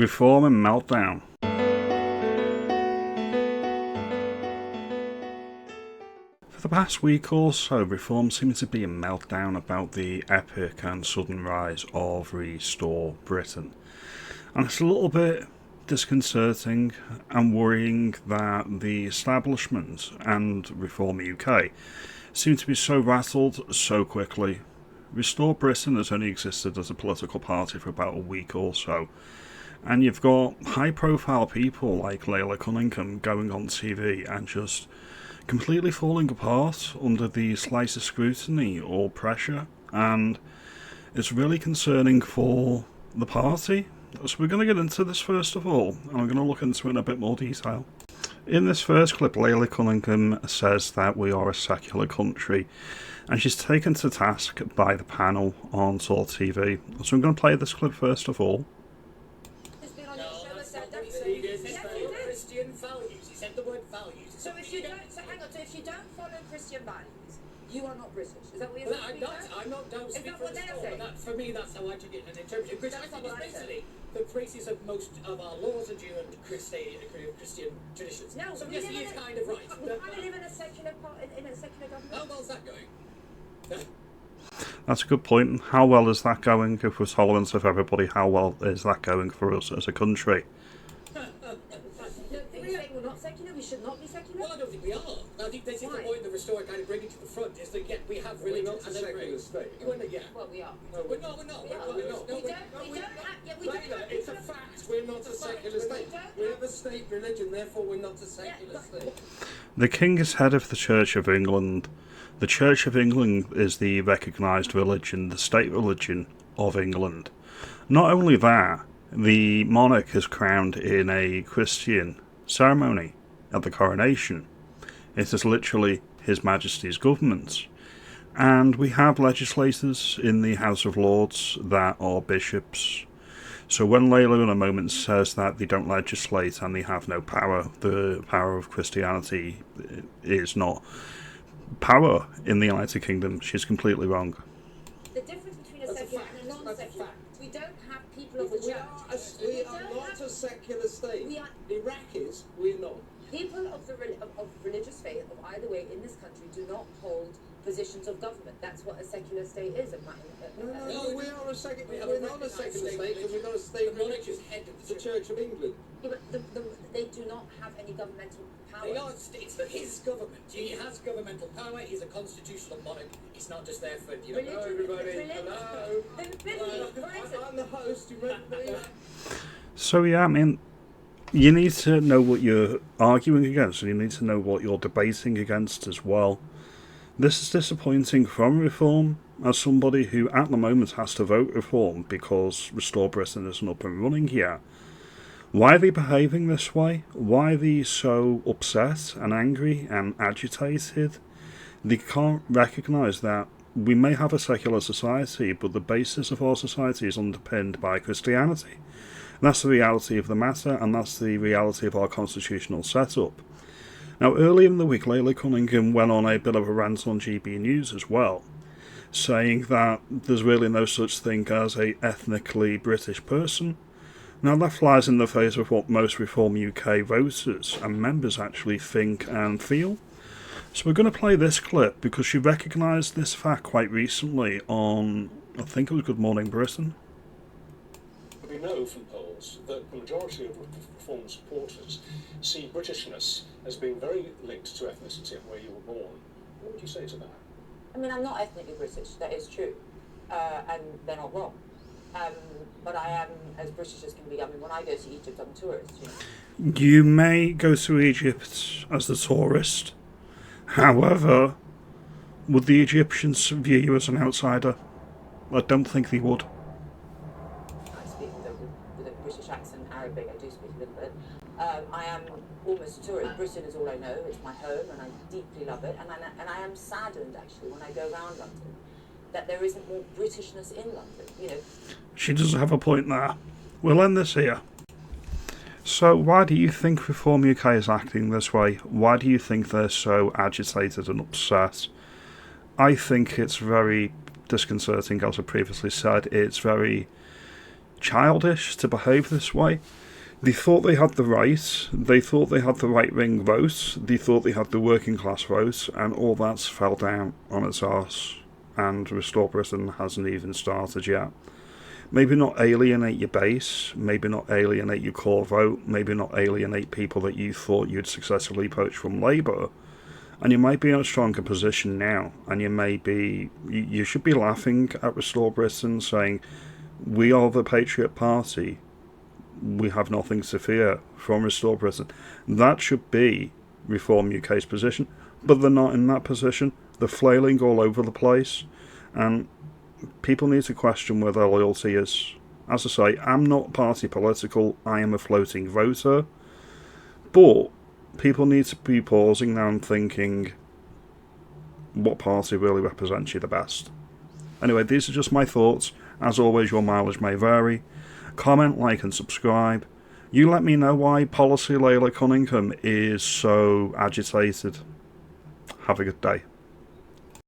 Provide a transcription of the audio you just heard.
Reform and meltdown. For the past week or so, Reform seems to be a meltdown about the epic and sudden rise of Restore Britain. And it's a little bit disconcerting and worrying that the establishment and Reform UK seem to be so rattled so quickly. Restore Britain has only existed as a political party for about a week or so. And you've got high-profile people like Leila Cunningham going on TV and just completely falling apart under the slightest scrutiny or pressure. And it's really concerning for the party. So we're going to get into this first of all, and I'm going to look into it in a bit more detail. In this first clip, Leila Cunningham says that we are a secular country, and she's taken to task by the panel on Sort TV. So I'm going to play this clip first of all. Christian values. He said the word values. So if you don't, if you don't follow Christian values, you are not British. Is that what you're saying? I'm not. Don't speak for the store. But for me, that's how I took it and interpreted it. Which I think is basically the basis of most of our laws are due under Christian traditions. No, so yes, he is kind of right. We kind of live in a secular government. How well's that going? That's a good point. How well is that going? If we're tolerant of everybody, how well is that going for us as a country? We're not secular. We should not be secular. Well, I don't think we are. I think this is the point that Restore kind of bringing to the front is that we have religion as a secular state. Well, we are. No, we're not. We're not. It's a fact. We're not a secular state. We have a state religion, therefore we're not a secular state. The King is head of the Church of England. The Church of England is the recognised religion, the state religion of England. Not only that, the monarch is crowned in a Christian ceremony at the coronation. It is literally His Majesty's government. And we have legislators in the House of Lords that are bishops. So when Leila in a moment says that they don't legislate and they have no power, the power of Christianity is not power in the United Kingdom, she's completely wrong. The difference between a secular and a non-secular, we don't have people of the church. We are not a secular state. Iraqis, we're not. People of religious faith of either way in this country do not hold positions of government. That's what a secular state is. No, we are a secular. We're not a secular state because we've got a state religion, the Church of England. Yeah, but they do not have any governmental power. They are. It's his government. He has governmental power. He's a constitutional monarch. He's not just there for Hello, everybody. Hello. I'm the host. You remember me? So yeah, I mean, you need to know what you're arguing against, and you need to know what you're debating against as well. This is disappointing from Reform, as somebody who at the moment has to vote Reform because Restore Britain isn't up and running yet. Why are they behaving this way? Why are they so upset and angry and agitated? They can't recognise that we may have a secular society, but the basis of our society is underpinned by Christianity. That's the reality of the matter, and that's the reality of our constitutional setup. Now, earlier in the week, Leila Cunningham went on a bit of a rant on GB News as well, saying that there's really no such thing as a ethnically British person. Now, that flies in the face of what most Reform UK voters and members actually think and feel. So we're going to play this clip because she recognised this fact quite recently on, I think it was Good Morning Britain. We know from polls that the majority of Reform supporters see Britishness as being very linked to ethnicity and where you were born. What would you say to that? I mean, I'm not ethnically British, that is true, and they're not wrong. But I am as British as can be. I mean, when I go to Egypt, I'm a tourist, You may go to Egypt as the tourist. However, would the Egyptians view you as an outsider? I don't think they would. I speak with a British accent, Arabic, I do speak a little bit. I am almost a tourist. Britain is all I know. It's my home, and I deeply love it. And I am saddened, actually, when I go around London, that there isn't more Britishness in London, She does have a point there. We'll end this here. So why do you think Reform UK is acting this way? Why do you think they're so agitated and upset? I think it's very disconcerting, as I previously said. It's very childish to behave this way. They thought they had the right. They thought they had the right-wing vote. They thought they had the working-class vote, and all that's fell down on its arse. And Restore Britain hasn't even started yet. Maybe not alienate your base, maybe not alienate your core vote, maybe not alienate people that you thought you'd successfully poach from Labour, and you might be in a stronger position now, and you should be laughing at Restore Britain, saying, we are the Patriot Party, we have nothing to fear from Restore Britain. That should be Reform UK's position, but they're not in that position. They're flailing all over the place, and people need to question where their loyalty is. As I say, I'm not party political, I am a floating voter, but people need to be pausing now and thinking, what party really represents you the best? Anyway, these are just my thoughts. As always, your mileage may vary. Comment, like and subscribe. You let me know why Policy Layla Cunningham is so agitated. Have a good day.